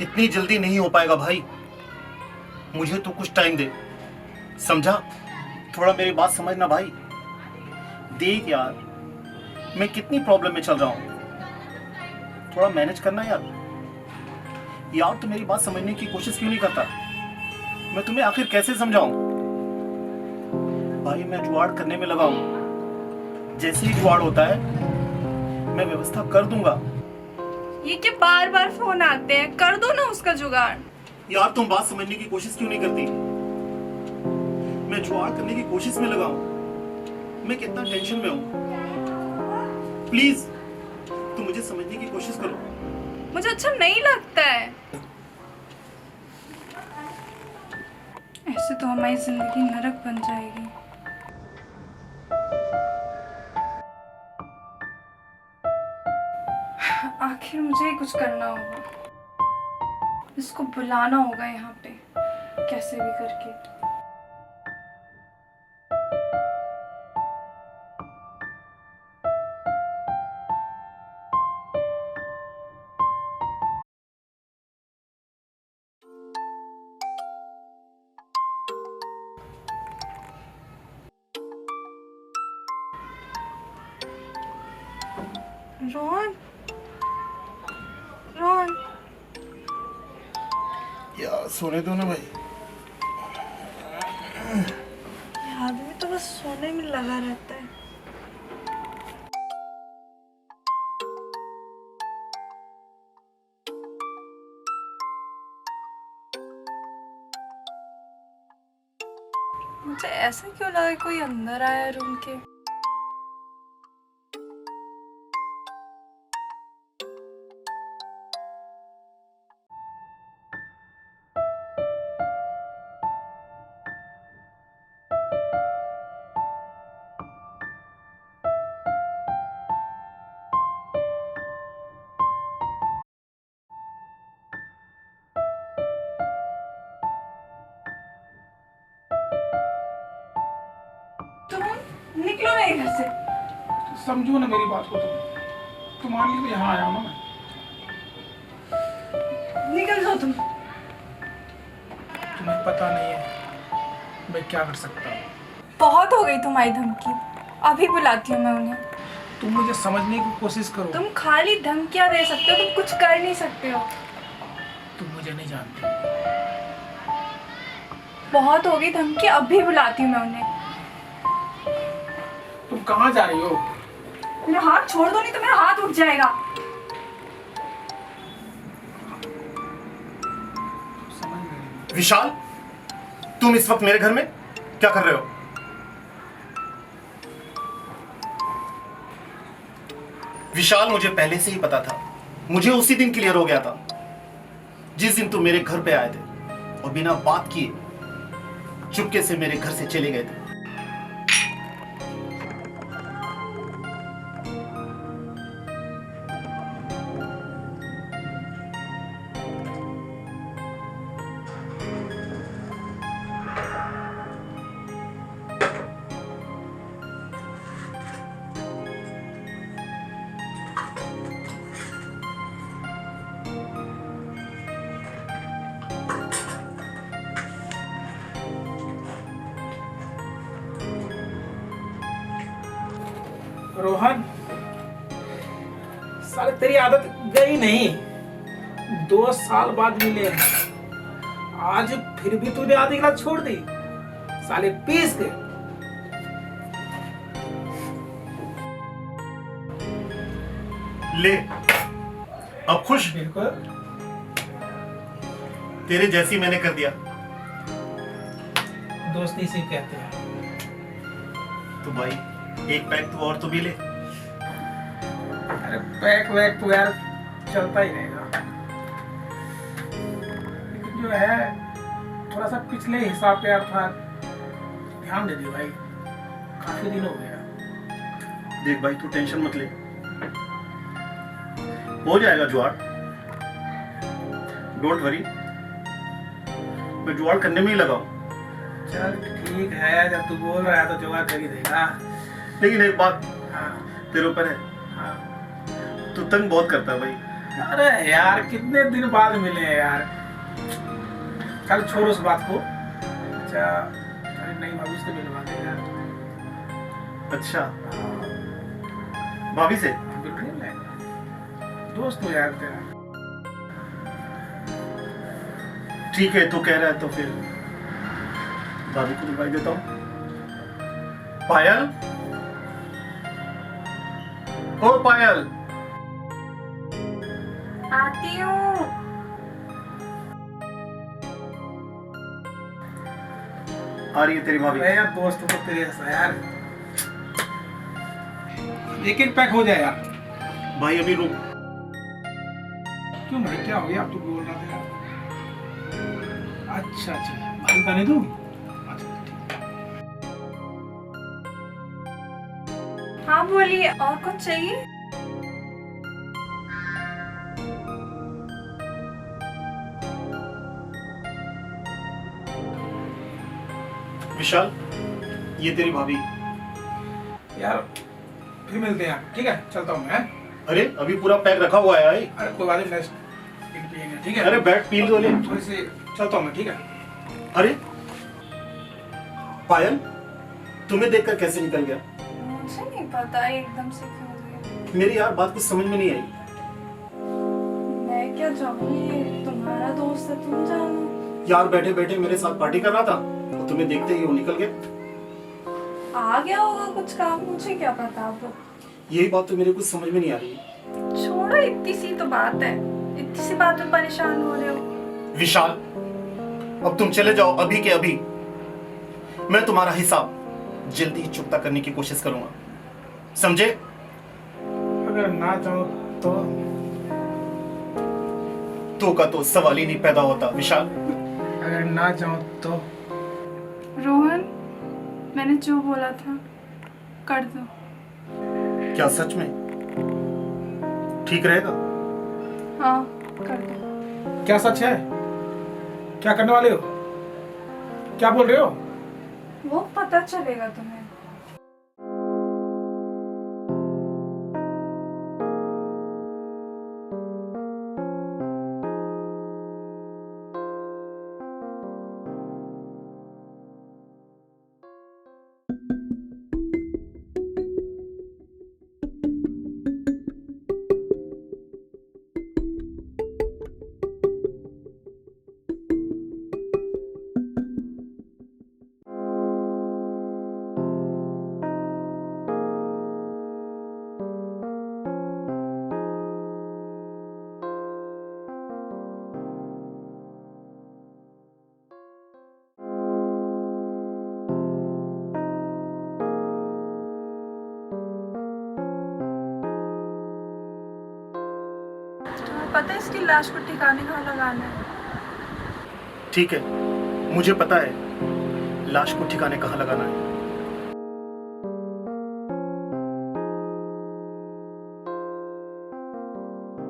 इतनी जल्दी नहीं हो पाएगा भाई, मुझे तो कुछ टाइम दे, समझा? थोड़ा मेरी बात समझना भाई। देख यार, मैं कितनी प्रॉब्लम में चल रहा हूं, थोड़ा मैनेज करना यार। यार तू मेरी बात समझने की कोशिश क्यों नहीं करता? मैं तुम्हें आखिर कैसे समझाऊं? भाई मैं जुगाड़ करने में लगा हूं, जैसे ही जुगाड़ होता है मैं व्यवस्था कर दूंगा। ये क्या बार बार फोन आते हैं, कर दो ना उसका जुगाड़। यार तुम बात समझने की कोशिश क्यों नहीं करती? मैं जुगाड़ करने की कोशिश में लगा हूं, मैं कितना टेंशन में हूं। प्लीज तुम मुझे समझने की कोशिश करो। मुझे अच्छा नहीं लगता है। ऐसे तो हमारी जिंदगी नरक बन जाएगी। आखिर मुझे ही कुछ करना होगा, इसको बुलाना होगा यहाँ पे कैसे भी करके। रोहन, रोहन, यार सोने दो ना भाई। ये आदमी तो बस सोने में लगा रहता है। मुझे ऐसा क्यों लगा कोई अंदर आया रूम के। तुम निकलो मेरे घर से। समझो ना मेरी बात को। तुम्हारे लिए तो यहाँ आया हूँ ना मैं। निकल जाओ तुम। तुम्हें पता नहीं है मैं क्या कर सकता हूँ। बहुत हो गई तुम्हारी धमकी, अभी बुलाती हूँ मैं उन्हें। तुम मुझे समझने की कोशिश करो। तुम खाली धमकियाँ दे सकते हो, तुम कुछ कर नहीं सकते हो। तुम मुझे नहीं जानते। बहुत हो गई धमकी, अभी बुलाती हूँ मैं उन्हें। तुम कहाँ जा रही हो? मेरा हाथ छोड़ दो, नहीं तो मेरा हाथ उठ जाएगा। समझ नहीं। विशाल, तुम इस वक्त मेरे घर में क्या कर रहे हो? विशाल, मुझे पहले से ही पता था, मुझे उसी दिन क्लियर हो गया था जिस दिन तुम मेरे घर पे आए थे और बिना बात किए चुपके से मेरे घर से चले गए थे। रोहन, साले तेरी आदत गई नहीं। 2 साल बाद मिले हैं, आज फिर भी तूने आधी गिलास छोड़ दी। साले पीस के। ले, अब खुश? बिल्कुल। तेरे जैसी मैंने कर दिया। दोस्ती से कहते हैं। तो भाई एक पैक तो और तो भी ले। अरे पैक वैक तो यार चलता ही रहेगा, लेकिन जो है थोड़ा सा पिछले हिसाब पे यार थोड़ा ध्यान दे दियो भाई, काफी दिन हो गया। देख भाई, तू टेंशन मत ले, हो जाएगा जुगाड़। डोंट वरी, मैं जुगाड़ करने में ही लगा हूं। चल ठीक है, जब तू बोल रहा है तो जुगाड़ कर ही देगा। लेकिन एक बात हाँ तेरे ऊपर है, हाँ। तू तंग बहुत करता है भाई। अरे यार कितने दिन बाद मिले हैं यार। चल छोड़ उस बात को। अच्छा अरे नहीं भाभी से मिलवा दे यार। अच्छा, भाभी से? बिल्कुल नहीं मिलेगा। दोस्त हो यार तेरा। ठीक है, तू कह रहा है तो फिर भाभी को दिखाई देता हूँ। पायल, ओ पायल, आती हूँ। आ रही है तेरी भाभी। अरे यार दोस्त तो तेरे ऐसा यार। एक एक पैक हो जाए यार। भाई अभी रुक। क्यों भाई क्या हो गया? आप तो बोल रहा था यार। अच्छा अच्छा भाई का नहीं दूँ। अच्छा ठीक। हाँ बोलिए, और कुछ चाहिए? विशाल, ये तेरी भाभी। यार फिर मिलते हैं यार। ठीक है चलता हूँ मैं। अरे अभी पूरा पैक रखा हुआ है भाई। अरे कोई बात नहीं नेक्स्ट पियेंगे। ठीक है अरे बैठ पी लो ले। थोड़ी सी चलता हूँ मैं। ठीक है। अरे पायल, तुम्हें देखकर कैसे निकल गया? मुझे नहीं पता एकदम से क्यों हो गया। मेरी यार बात कुछ समझ में नहीं आई। मैं क्या जानूँ, ये तुम्हारा दोस्त है, तुम जानो। यार बैठे बैठे मेरे साथ पार्टी कर रहा था और तुम्हें देखते ही वो निकल गया। आ गया होगा कुछ काम, मुझे क्या पता। अब यही बात तो मेरे कुछ समझ में नहीं आ रही। छोड़ो, इतनी सी तो बात है, इतनी सी बात में परेशान हो रहे हो। विशाल, अब तुम चले जाओ अभी के अभी। मैं तुम्हारा हिसाब जल्दी ही चुकता करने की कोशिश करूंगा, समझे? अगर ना चाहो तो का तो सवाल ही नहीं पैदा होता विशाल। अगर ना चाहो तो रोहन, मैंने जो बोला था कर दो। क्या सच में ठीक रहेगा? हाँ कर दो। क्या सच है? क्या करने वाले हो? क्या बोल रहे हो? वो पता चलेगा तुम्हें। पता है इसकी लाश को ठिकाने कहाँ लगाना है? ठीक है, मुझे पता है लाश को ठिकाने कहाँ लगाना है।